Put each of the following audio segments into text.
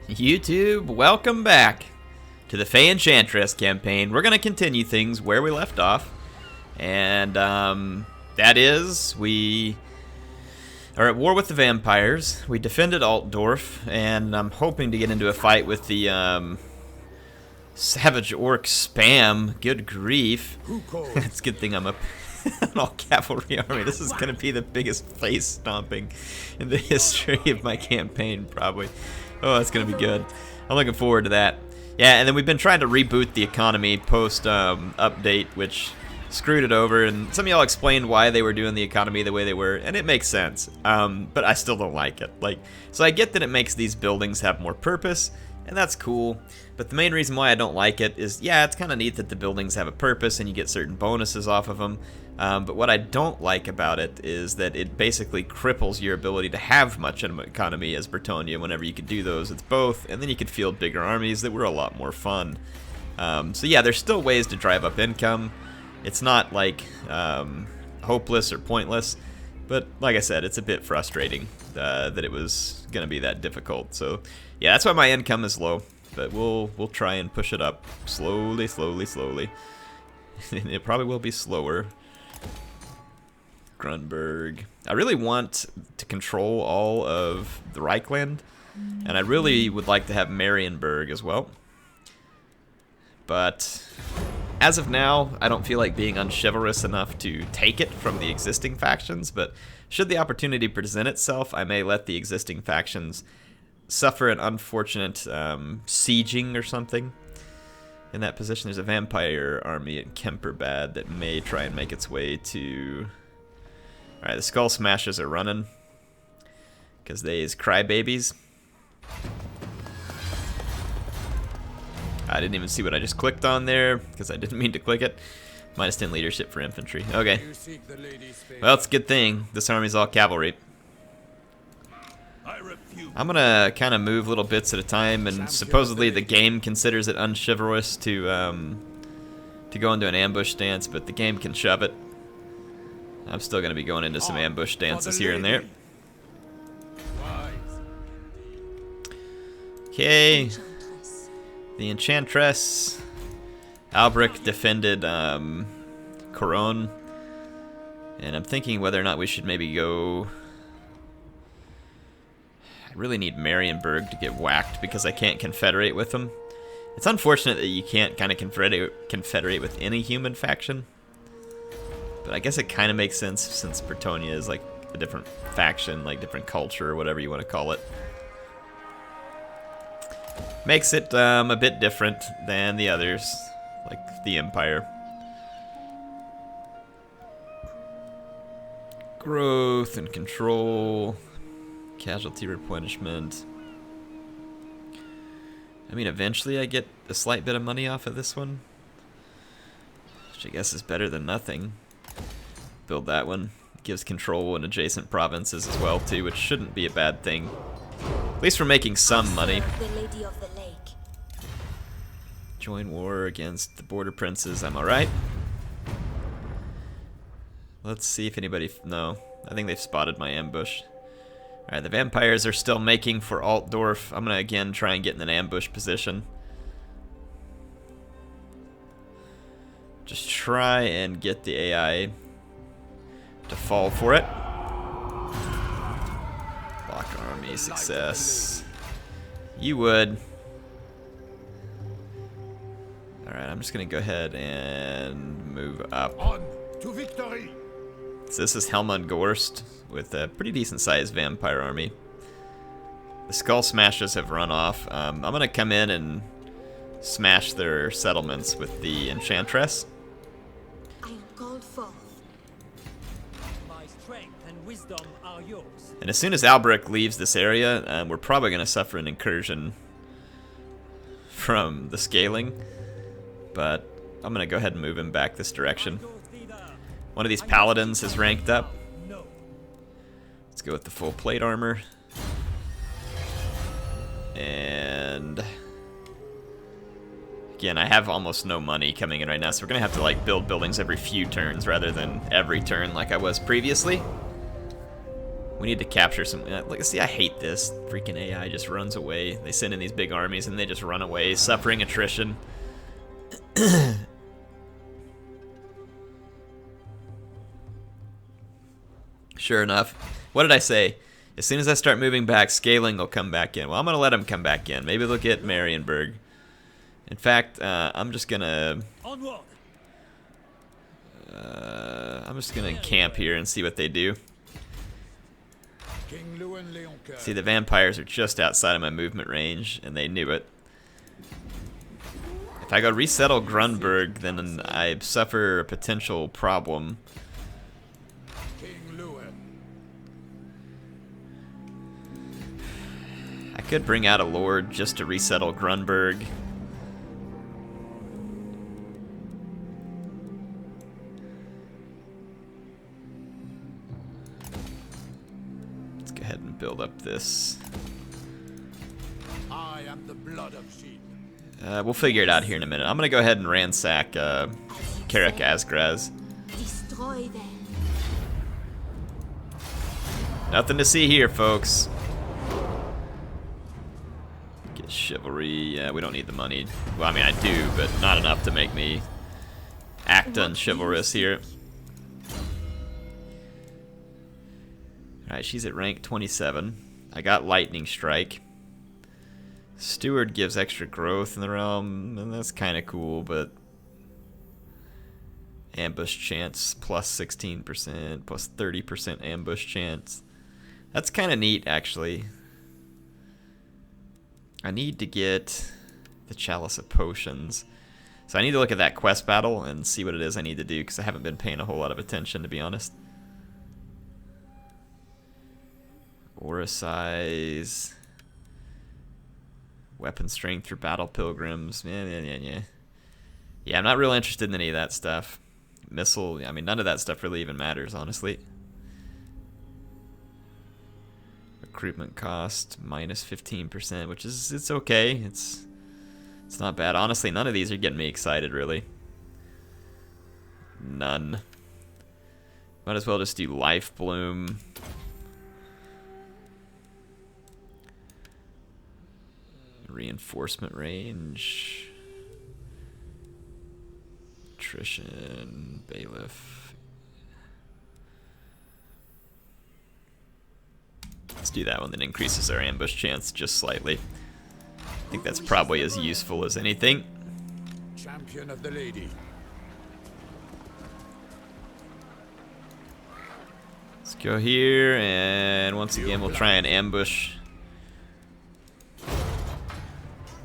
YouTube, welcome back to the Fay Enchantress campaign. We're going to continue things where we left off. And that is, we are at war with the vampires. We defended Altdorf, and I'm hoping to get into a fight with the savage orc spam. Good grief. It's a good thing I'm an all cavalry army. This is going to be the biggest face stomping in the history of my campaign, probably. Oh, that's going to be good. I'm looking forward to that. Yeah, and then we've been trying to reboot the economy post update, which screwed it over. And some of y'all explained why they were doing the economy the way they were, and it makes sense. But I still don't like it. So I get that it makes these buildings have more purpose, and that's cool. But the main reason why I don't like it is, yeah, it's kind of neat that the buildings have a purpose and you get certain bonuses off of them. But what I don't like about it is that it basically cripples your ability to have much of an economy as Bretonnia whenever you could do those with both, and then you could field bigger armies that were a lot more fun. So yeah, there's still ways to drive up income. It's not like hopeless or pointless, but like I said, it's a bit frustrating that it was going to be that difficult. So yeah, that's why my income is low, but we'll try and push it up slowly. It probably will be slower. Grunberg. I really want to control all of the Reichland, and I really would like to have Marienburg as well. But as of now, I don't feel like being unchivalrous enough to take it from the existing factions, but should the opportunity present itself, I may let the existing factions suffer an unfortunate sieging or something. In that position, there's a vampire army in Kemperbad that may try and make its way to... Alright, the Skull Smashers are running, because they is crybabies. I didn't even see what I just clicked on there, because I didn't mean to click it. -10 leadership for infantry. Okay. Well, it's a good thing. This army's all cavalry. I'm gonna kind of move little bits at a time, and supposedly the game considers it unchivalrous to go into an ambush stance, but the game can shove it. I'm still gonna be going into some ambush stances here and there. Okay. The Enchantress. Albrecht defended Coron, and I'm thinking whether or not we should maybe go... I really need Marienburg to get whacked because I can't confederate with them. It's unfortunate that you can't kind of confederate with any human faction, but I guess it kind of makes sense since Bretonnia is like a different faction, like different culture or whatever you want to call it. Makes it a bit different than the others, like the Empire. Growth and control. Casualty replenishment. I mean, eventually I get a slight bit of money off of this one, which I guess is better than nothing. Build that one. Gives control in adjacent provinces as well, too, which shouldn't be a bad thing. At least we're making some money. Join war against the border princes. I'm alright. Let's see if anybody... No, I think they've spotted my ambush. Alright, the vampires are still making for Altdorf. I'm going to again try and get in an ambush position. Just try and get the AI to fall for it. Block army, success. You would. Alright, I'm just going to go ahead and move up. On to victory. So this is Helmund Gorst with a pretty decent sized vampire army. The Skull Smashers have run off. I'm going to come in and smash their settlements with the Enchantress. I am called forth. My strength and wisdom are yours. And as soon as Albrecht leaves this area, we're probably going to suffer an incursion from the scaling. But I'm going to go ahead and move him back this direction. One of these paladins has ranked up. Let's go with the full plate armor. And again, I have almost no money coming in right now, so we're gonna have to like build buildings every few turns rather than every turn like I was previously. We need to capture some... Like, see, I hate this. Freaking AI just runs away. They send in these big armies and they just run away, suffering attrition. Sure enough. What did I say? As soon as I start moving back, scaling will come back in. Well, I'm going to let them come back in. Maybe they'll get Marienburg. In fact, I'm just going to... I'm just going to camp here and see what they do. See, the vampires are just outside of my movement range, and they knew it. If I go resettle Grunberg, then I suffer a potential problem. I could bring out a lord just to resettle Grunberg. Let's go ahead and build up this. I am the blood of sheep. We'll figure it out here in a minute. I'm gonna go ahead and ransack Karak Asgraz. Destroy them. Nothing to see here, folks. Get chivalry. Yeah, we don't need the money. Well, I mean, I do, but not enough to make me act unchivalrous here. Alright, she's at rank 27. I got Lightning Strike. Steward gives extra growth in the realm, and that's kind of cool, but... Ambush chance, plus 16%, plus 30% ambush chance. That's kind of neat, actually. I need to get the Chalice of Potions. So I need to look at that quest battle and see what it is I need to do, because I haven't been paying a whole lot of attention, to be honest. Aura size. Weapon strength for battle pilgrims. Yeah, I'm not real interested in any of that stuff. Missile, I mean, none of that stuff really even matters, honestly. Recruitment cost, minus 15%, which is, it's okay. It's not bad. Honestly, none of these are getting me excited, really. None. Might as well just do Life Bloom. Reinforcement range. Attrition. Bailiff. Let's do that one, that increases our ambush chance just slightly. I think that's probably as useful as anything. Champion of the lady. Let's go here, and once again we'll try and ambush.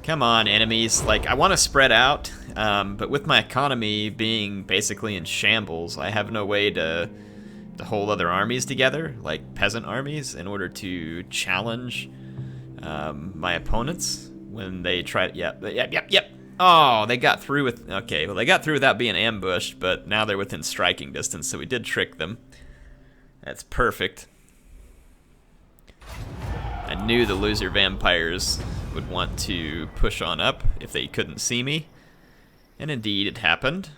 Come on, enemies. Like, I want to spread out, but with my economy being basically in shambles, I have no way to hold other armies together, like peasant armies, in order to challenge my opponents when they try to... Yep. Oh, they got through with... Okay, well, they got through without being ambushed, but now they're within striking distance, so we did trick them. That's perfect. I knew the loser vampires would want to push on up if they couldn't see me. And indeed, it happened.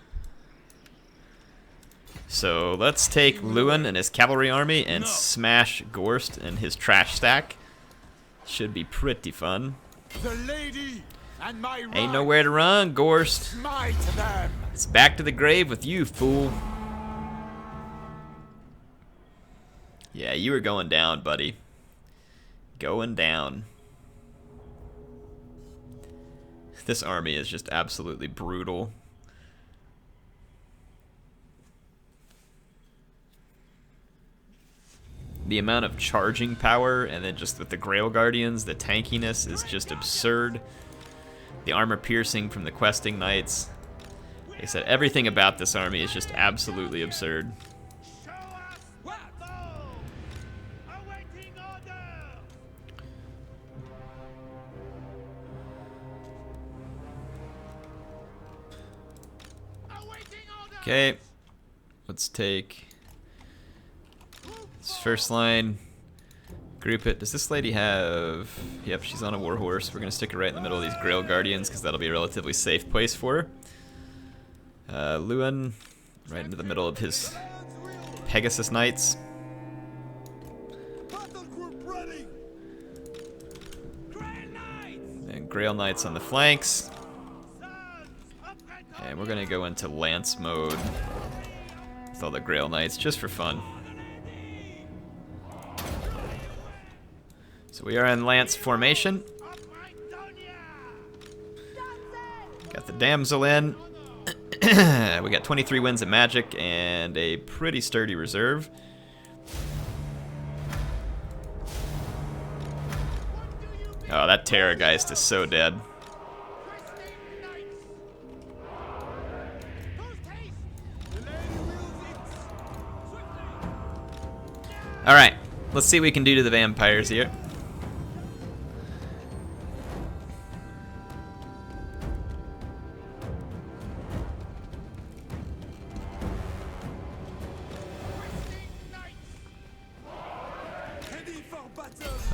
So let's take Louen and his cavalry army and smash Gorst and his trash stack. Should be pretty fun. The lady and my Ain't nowhere to run, Gorst. Smite them. It's back to the grave with you, fool. Yeah, you were going down, buddy. Going down. This army is just absolutely brutal. The amount of charging power, and then just with the Grail Guardians, the tankiness is just absurd. The armor piercing from the questing knights. Like I said, everything about this army is just absolutely absurd. Okay, let's take this first line, group it. Does this lady have... Yep, she's on a war horse. We're going to stick her right in the middle of these Grail Guardians because that'll be a relatively safe place for her. Louen, right into the middle of his Pegasus Knights. some Grail Knights on the flanks. And we're gonna go into Lance mode with all the Grail Knights, just for fun. So we are in Lance formation. Got the damsel in. We got 23 wins at Magic and a pretty sturdy reserve. Oh, that Terrorgeist is so dead. Alright, let's see what we can do to the vampires here.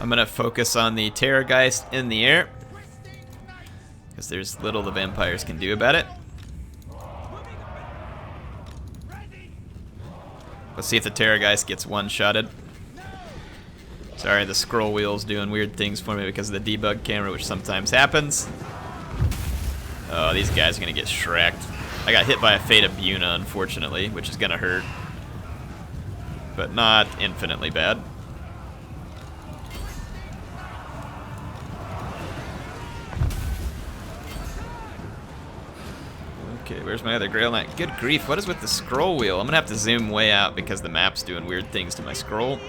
I'm gonna focus on the Terrorgeist in the air, because there's little the vampires can do about it. Let's see if the Terrorgeist gets one-shotted. Sorry, the scroll wheel's doing weird things for me because of the debug camera, which sometimes happens. Oh, these guys are gonna get shreked. I got hit by a Fate of Buna, unfortunately, which is gonna hurt, but not infinitely bad. Okay, where's my other Grail Knight? Good grief, what is with the scroll wheel? I'm gonna have to zoom way out because the map's doing weird things to my scroll.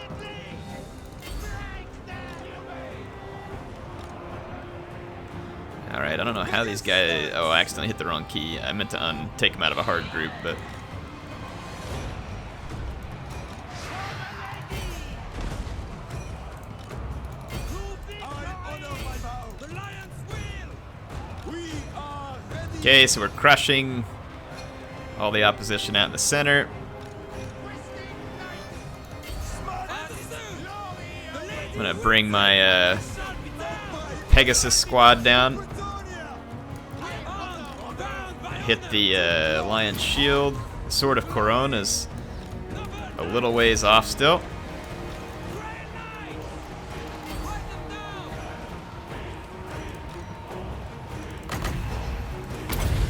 Alright, I don't know how these guys... Oh, I accidentally hit the wrong key. I meant to take them out of a hard group, but... Okay, so we're crushing all the opposition out in the center. I'm gonna bring my Pegasus squad down. Hit the Lion's Shield. Sword of Coron is a little ways off still.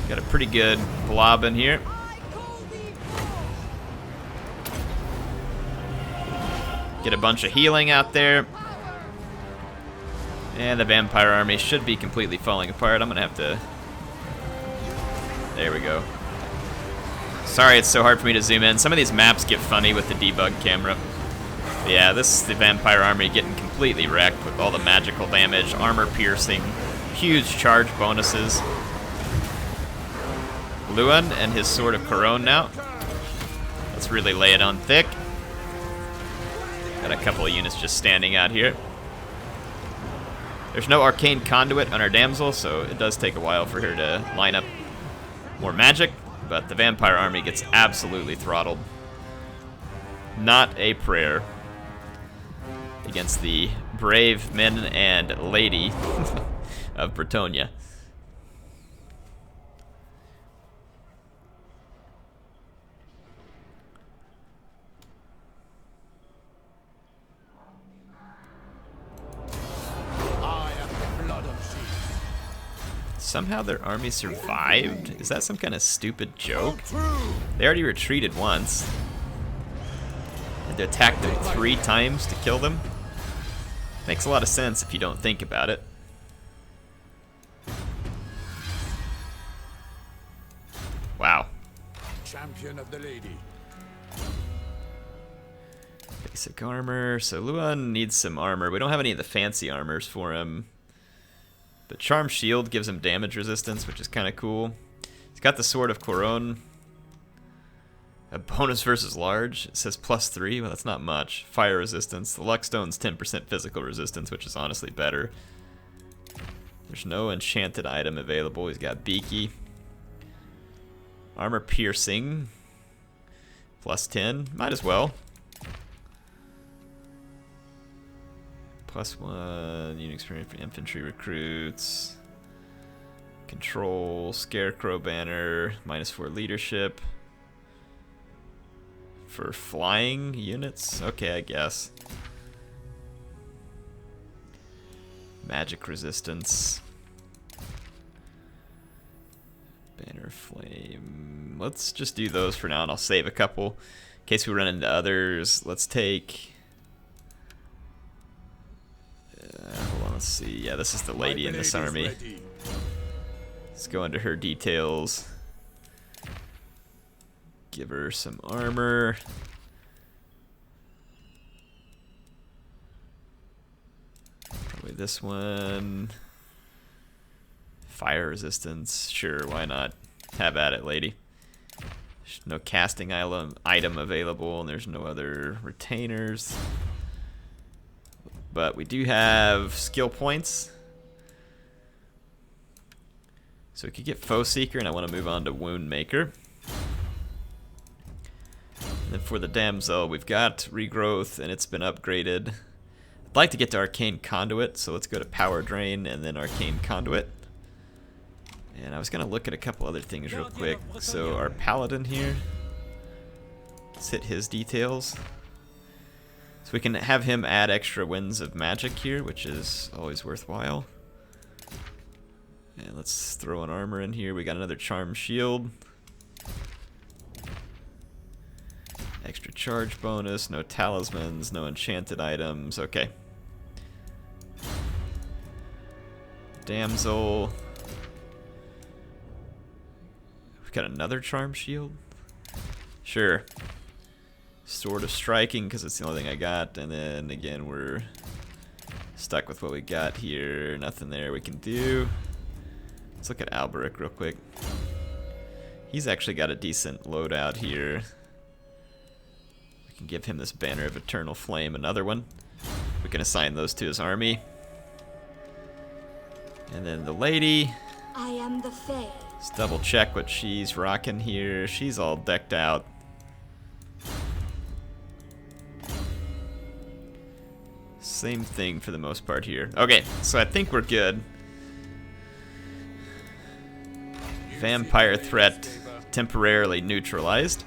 Got a pretty good blob in here. Get a bunch of healing out there. And the vampire army should be completely falling apart. I'm gonna have to... There we go. Sorry it's so hard for me to zoom in. Some of these maps get funny with the debug camera. But yeah, this is the vampire army getting completely wrecked with all the magical damage, armor piercing, huge charge bonuses. Louen and his Sword of Coron now. Let's really lay it on thick. Got a couple of units just standing out here. There's no Arcane Conduit on our damsel, so it does take a while for her to line up more magic, but the vampire army gets absolutely throttled. Not a prayer against the brave men and lady of Bretonnia. Somehow their army survived? Is that some kind of stupid joke? They already retreated once. Had to attack them 3 times to kill them? Makes a lot of sense if you don't think about it. Wow. Champion of the lady. Basic armor. So Louen needs some armor. We don't have any of the fancy armors for him. But Charm Shield gives him damage resistance, which is kind of cool. He's got the Sword of Coron. A bonus versus large. It says +3. Well, that's not much. Fire resistance. The Luckstone's 10% physical resistance, which is honestly better. There's no enchanted item available. He's got Beaky. Armor piercing. +10. Might as well. +1 unit experience for infantry recruits. Control, Scarecrow banner, -4 leadership. For flying units? Okay, I guess. Magic resistance. flame. Let's just do those for now, and I'll save a couple in case we run into others. Let's take... hold on, let's see. Yeah, this is the lady in this army. Let's go into her details. Give her some armor. Probably this one. Fire resistance. Sure, why not? Have at it, lady. There's no casting item available, and there's no other retainers. But we do have skill points. So we could get Foe Seeker, and I want to move on to Wound Maker. And then for the Damsel, we've got Regrowth, and it's been upgraded. I'd like to get to Arcane Conduit, so let's go to Power Drain, and then Arcane Conduit. And I was going to look at a couple other things real quick. So our Paladin here, let's hit his details. So we can have him add extra winds of magic here, which is always worthwhile. And let's throw an armor in here. We got another charm shield. Extra charge bonus, no talismans, no enchanted items. Okay. Damsel. We've got another charm shield. Sure. Sword of Striking, because it's the only thing I got. And then again, we're stuck with what we got here. Nothing there we can do. Let's look at Alberic real quick. He's actually got a decent loadout here. We can give him this Banner of Eternal Flame, another one. We can assign those to his army. And then the lady. I am the Fay. Let's double check what she's rocking here. She's all decked out. Same thing for the most part here. Okay, so I think we're good. Vampire threat temporarily neutralized.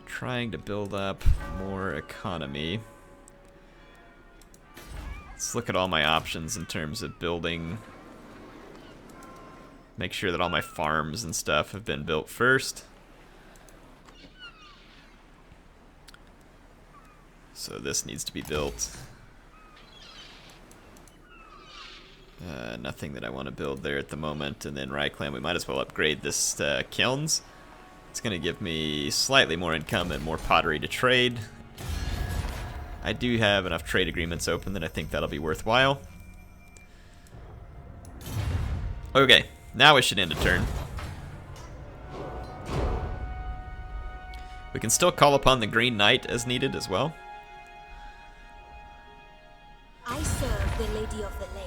Trying to build up more economy. Let's look at all my options in terms of building. Make sure that all my farms and stuff have been built first. So this needs to be built. Nothing that I want to build there at the moment. And then Ryclam, we might as well upgrade this kilns. It's going to give me slightly more income and more pottery to trade. I do have enough trade agreements open that I think that'll be worthwhile. Okay, now we should end a turn. We can still call upon the Green Knight as needed as well. I serve the Lady of the Lake.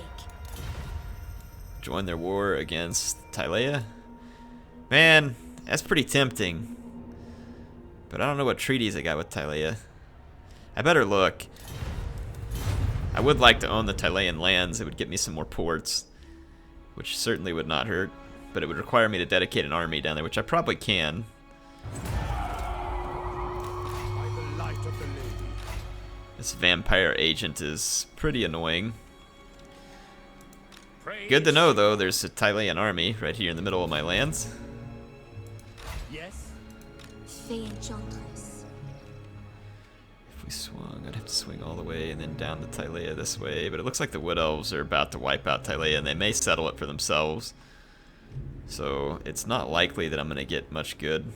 Join their war against Tylea. Man, that's pretty tempting. But I don't know what treaties I got with Tylea. I better look. I would like to own the Tylean lands. It would get me some more ports, which certainly would not hurt. But it would require me to dedicate an army down there, which I probably can. This vampire agent is pretty annoying. Good to know, though, there's a Tylean army right here in the middle of my lands. Yes. Fay Enchantress. If we swung, I'd have to swing all the way and then down to Tylea this way. But it looks like the Wood Elves are about to wipe out Tylea, and they may settle it for themselves. So it's not likely that I'm going to get much good.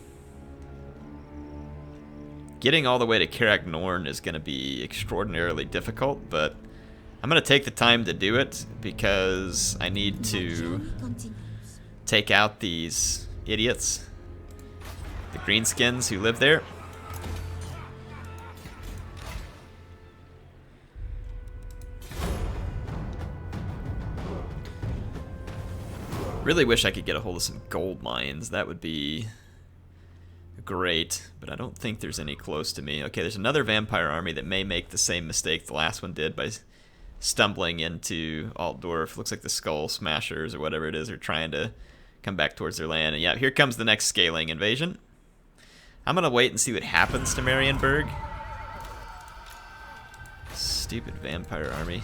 Getting all the way to Karak Norn is going to be extraordinarily difficult, but I'm going to take the time to do it because I need to take out these idiots, the greenskins who live there. Really wish I could get a hold of some gold mines. That would be great, but I don't think there's any close to me. Okay, there's another vampire army that may make the same mistake the last one did by stumbling into Altdorf. Looks like the Skull Smashers or whatever it is are trying to come back towards their land. And yeah, here comes the next scaling invasion. I'm gonna wait and see what happens to Marienburg. Stupid vampire army.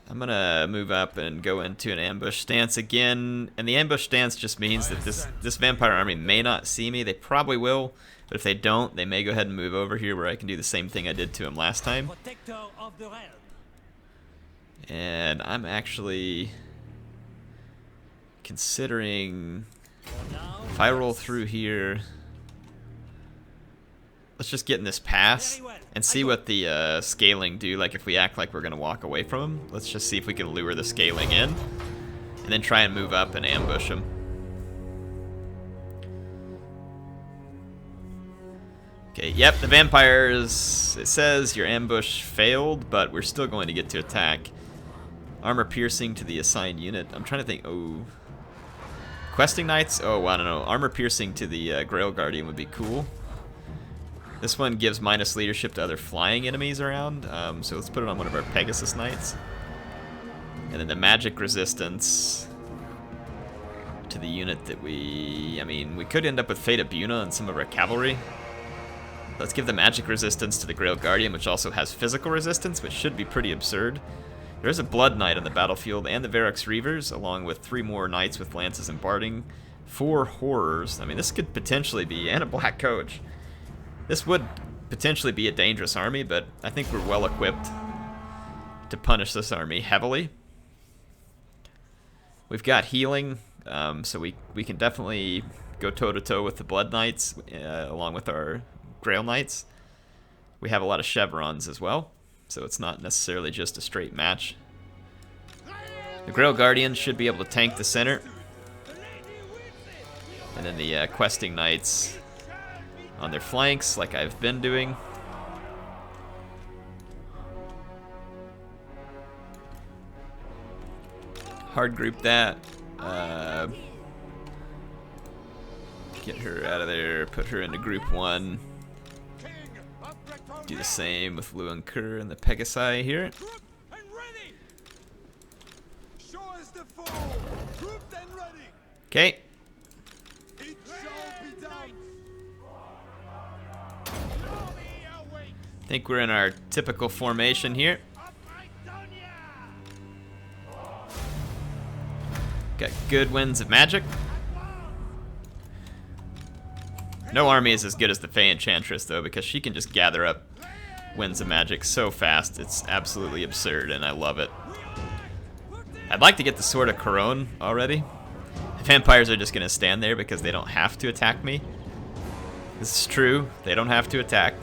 I'm gonna move up and go into an ambush stance again, and the ambush stance just means that this vampire army may not see me. They probably will, but if they don't, they may go ahead and move over here where I can do the same thing I did to him last time. Protector of the realm. And I'm actually considering if I roll through here. Let's just get in this pass and see what the scaling do, like if we act like we're going to walk away from them. Let's just see if we can lure the scaling in, and then try and move up and ambush them. Okay, yep, the vampires, it says your ambush failed, but we're still going to get to attack. Armor piercing to the assigned unit. I'm trying to think, oh. Questing Knights? Oh, I don't know. Armor piercing to the Grail Guardian would be cool. This one gives minus leadership to other flying enemies around, so let's put it on one of our Pegasus Knights. And then the magic resistance to the unit that we could end up with Fate of Buna on some of our cavalry. Let's give the magic resistance to the Grail Guardian, which also has physical resistance, which should be pretty absurd. There's a Blood Knight on the battlefield, and the Varrox Reavers, along with 3 more Knights with Lances and Barding. 4 Horrors. I mean, this could potentially be, and a Black Coach. This would potentially be a dangerous army, but I think we're well equipped to punish this army heavily. We've got healing, so we can definitely go toe-to-toe with the Blood Knights, along with our Grail Knights. We have a lot of chevrons as well, so it's not necessarily just a straight match. The Grail Guardian should be able to tank the center. And then the Questing Knights on their flanks, like I've been doing. Hard group that. Get her out of there, put her into group 1. Do the same with Louen and the Pegasi here. Okay. I think we're in our typical formation here. Got good winds of magic. No army is as good as the Fay Enchantress, though, because she can just gather up winds of magic so fast. It's absolutely absurd, and I love it. I'd like to get the Sword of Couronne already. The vampires are just going to stand there because they don't have to attack me. This is true. They don't have to attack.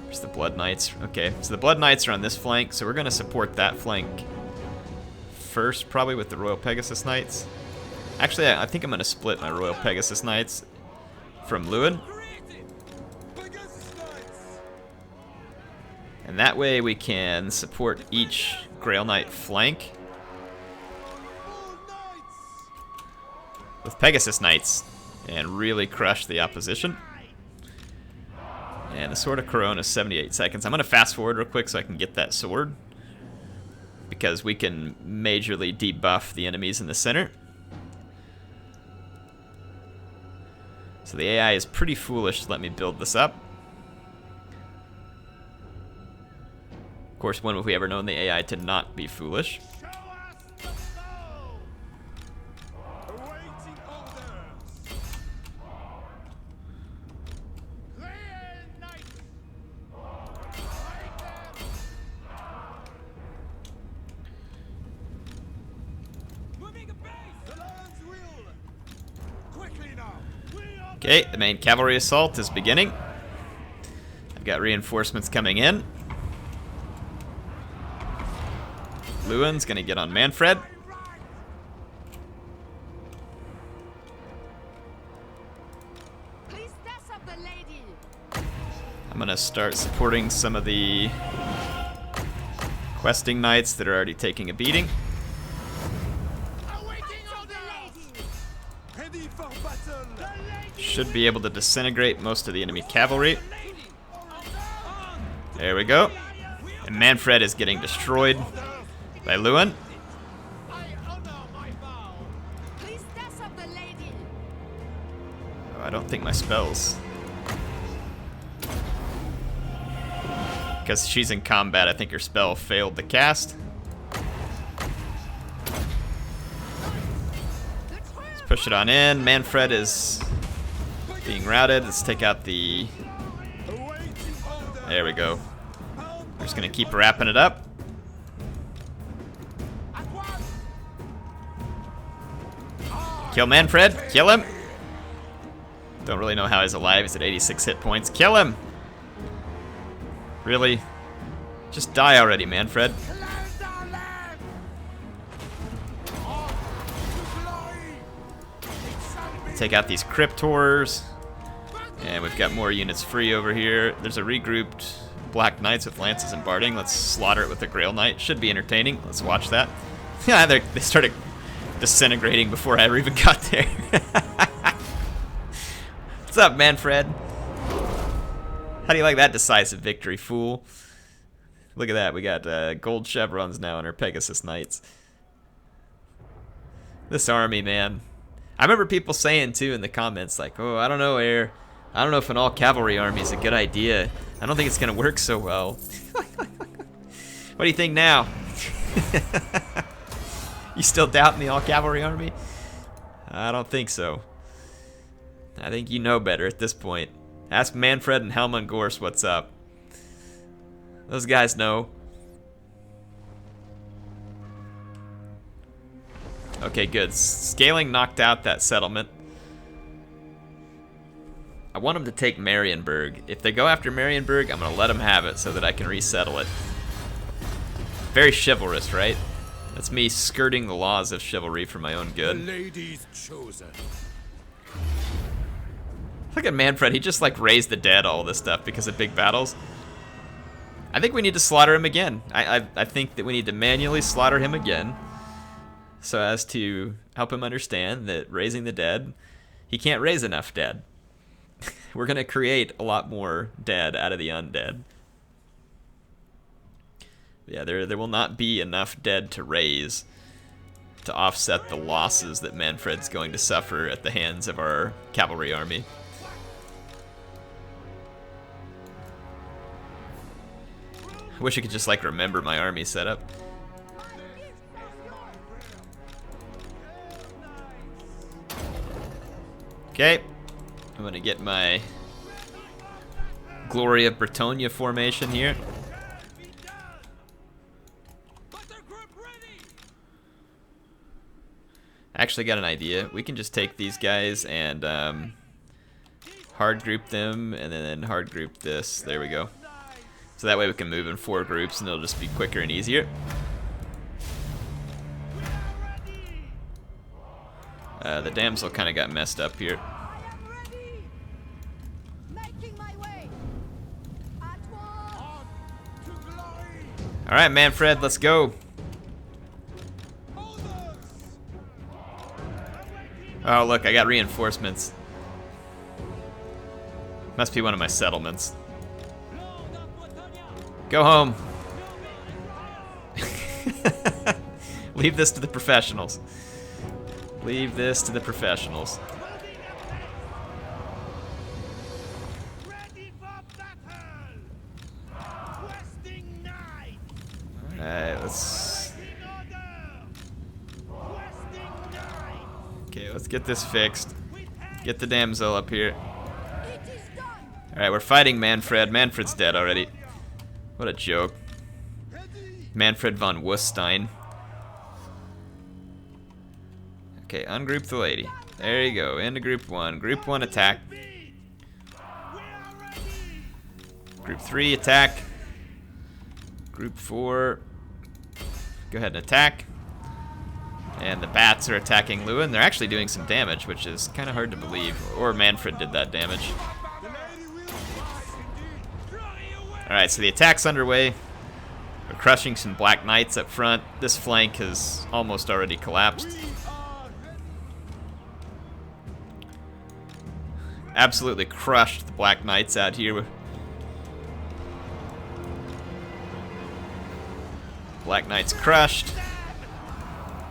There's the Blood Knights. Okay, so the Blood Knights are on this flank, so we're going to support that flank first, probably with the Royal Pegasus Knights. Actually, I think I'm going to split my Royal Pegasus Knights from Louen. And that way we can support each Grail Knight flank with Pegasus Knights and really crush the opposition. And the Sword of Couronne is 78 seconds. I'm going to fast forward real quick so I can get that sword, because we can majorly debuff the enemies in the center. So the AI is pretty foolish to let me build this up. Of course, when have we ever known the AI to not be foolish? Okay, the main cavalry assault is beginning. I've got reinforcements coming in. Louen's gonna get on Manfred. I'm gonna start supporting some of the questing knights that are already taking a beating. Should be able to disintegrate most of the enemy cavalry. There we go. And Manfred is getting destroyed by Louen. Oh, I don't think my spells. Because she's in combat, I think her spell failed to cast. Let's push it on in. Manfred is being routed. Let's take out the... There we go. We're just going to keep wrapping it up. Kill Manfred. Kill him. Don't really know how he's alive. He's at 86 hit points. Kill him. Really? Just die already, Manfred. Take out these Cryptors. And we've got more units free over here. There's a regrouped Black Knights with Lances and Barding. Let's slaughter it with the Grail Knight. Should be entertaining. Let's watch that. Yeah, they started disintegrating before I ever even got there. What's up, Manfred? How do you like that decisive victory, fool? Look at that. We got gold chevrons now on our Pegasus Knights. This army, man. I remember people saying, too, in the comments, like, oh, I don't know, Air. I don't know if an all-cavalry army is a good idea. I don't think it's going to work so well. What do you think now? You still doubting the all-cavalry army? I don't think so. I think you know better at this point. Ask Manfred and Helmut Gorst what's up. Those guys know. Okay, good. Scaling knocked out that settlement. I want them to take Marienburg. If they go after Marienburg, I'm going to let them have it so that I can resettle it. Very chivalrous, right? That's me skirting the laws of chivalry for my own good. The lady's chosen. Look at Manfred. He just like raised the dead, all this stuff because of big battles. I think we need to slaughter him again. I think that we need to manually slaughter him again so as to help him understand that raising the dead, he can't raise enough dead. We're going to create a lot more dead out of the undead. Yeah, there will not be enough dead to raise to offset the losses that Manfred's going to suffer at the hands of our cavalry army. I wish I could just like remember my army setup. Okay, I'm gonna get my Glory of Bretonnia formation here. I actually got an idea. We can just take these guys and hard group them and then hard group this. There we go. So that way we can move in 4 groups and it'll just be quicker and easier. The damsel kind of got messed up here. Alright, Manfred, let's go. Oh, look, I got reinforcements. Must be one of my settlements. Go home. Leave this to the professionals. Leave this to the professionals. Alright, let's... Okay, let's get this fixed. Get the damsel up here. Alright, we're fighting Manfred. Manfred's dead already. What a joke. Manfred von Wustein. Okay, ungroup the lady. There you go, into group 1. Group 1 attack. Group 3 attack. Group 4. Go ahead and attack. And the bats are attacking Louen. They're actually doing some damage, which is kind of hard to believe. Or Manfred did that damage. Alright, so the attack's underway. We're crushing some Black Knights up front. This flank has almost already collapsed. Absolutely crushed the Black Knights out here. Black Knights crushed.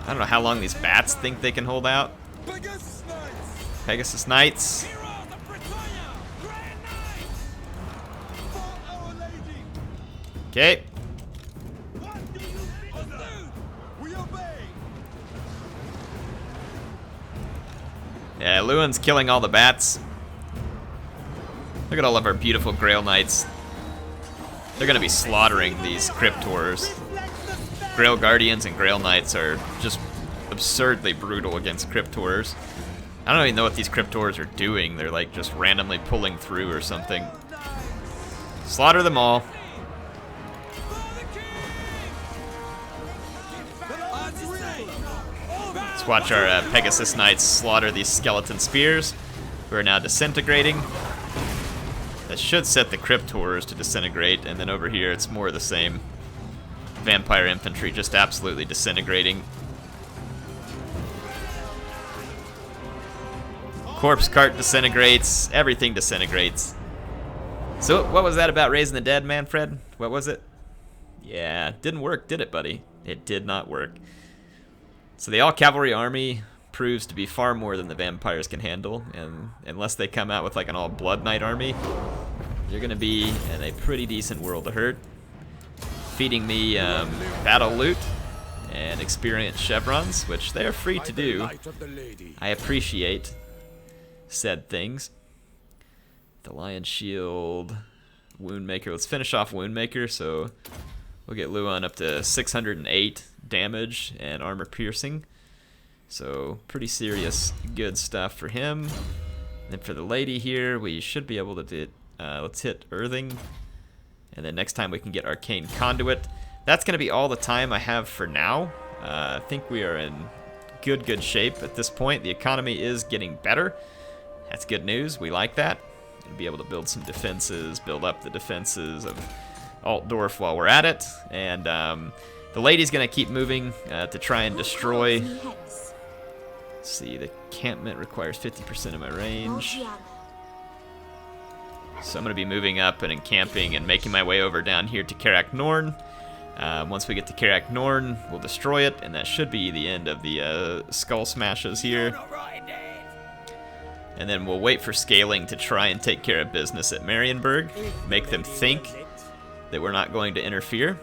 I don't know how long these bats think they can hold out. Pegasus Knights. Okay. Yeah, Louen's killing all the bats. Look at all of our beautiful Grail Knights. They're gonna be slaughtering these Cryptors. Grail Guardians and Grail Knights are just absurdly brutal against Cryptors. I don't even know what these Cryptors are doing. They're like just randomly pulling through or something. Slaughter them all. Let's watch our Pegasus Knights slaughter these skeleton spears, who are now disintegrating. That should set the Cryptors to disintegrate, and then over here it's more of the same. Vampire infantry just absolutely disintegrating. Corpse cart disintegrates, everything disintegrates. So what was that about raising the dead, Manfred? What was it? Yeah, didn't work, did it, buddy? It did not work. So the all-cavalry army proves to be far more than the vampires can handle, and unless they come out with like an all-blood knight army, you're gonna be in a pretty decent world of hurt. Feeding me battle loot and experience chevrons, which they are free to do. I appreciate said things. The Lion Shield, Woundmaker. Let's finish off Woundmaker, so we'll get Louen up to 608 damage and armor piercing. So pretty serious good stuff for him. And then for the lady here, we should be able to do, let's hit Earthing. And then next time we can get Arcane Conduit. That's going to be all the time I have for now. I think we are in good shape at this point. The economy is getting better. That's good news. We like that. And be able to build some defenses, build up the defenses of Altdorf while we're at it. And the lady's going to keep moving to try and destroy. Let's see, the encampment requires 50% of my range. So I'm going to be moving up and encamping and making my way over down here to Karak Norn. Once we get to Karak Norn, we'll destroy it, and that should be the end of the skull smashes here. And then we'll wait for scaling to try and take care of business at Marienburg. Make them think that we're not going to interfere.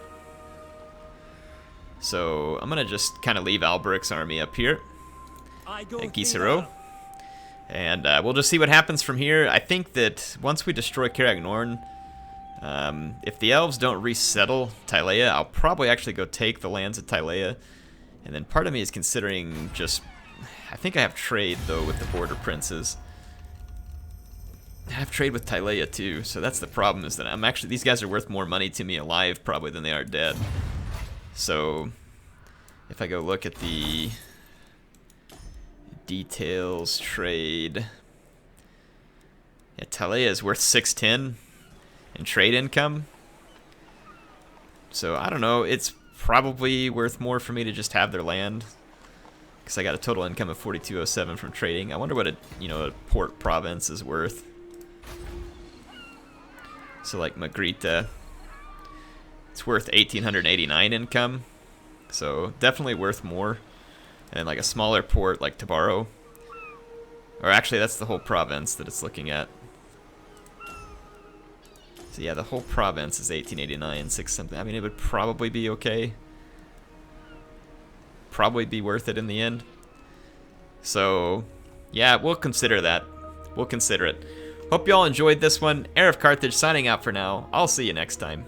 So I'm going to just kind of leave Alberic's army up here at Gisero. And we'll just see what happens from here. I think that once we destroy Karak Norn, if the elves don't resettle Tylea, I'll probably actually go take the lands at Tylea. And then part of me is considering just... I think I have trade, though, with the border princes. I have trade with Tylea, too. So that's the problem, is that I'm actually... These guys are worth more money to me alive, probably, than they are dead. So if I go look at the... details, trade. Yeah, Tylea is worth 610 in trade income. So I don't know, it's probably worth more for me to just have their land, because I got a total income of 4207 from trading. I wonder what a a port province is worth. So like Magrita, it's worth 1889 income. So definitely worth more. And like a smaller port like Tabaro. Or actually, that's the whole province that it's looking at. So yeah, the whole province is 1889, 6 something. I mean, it would probably be okay. Probably be worth it in the end. So yeah, we'll consider that. We'll consider it. Hope y'all enjoyed this one. HeirofCarthage signing out for now. I'll see you next time.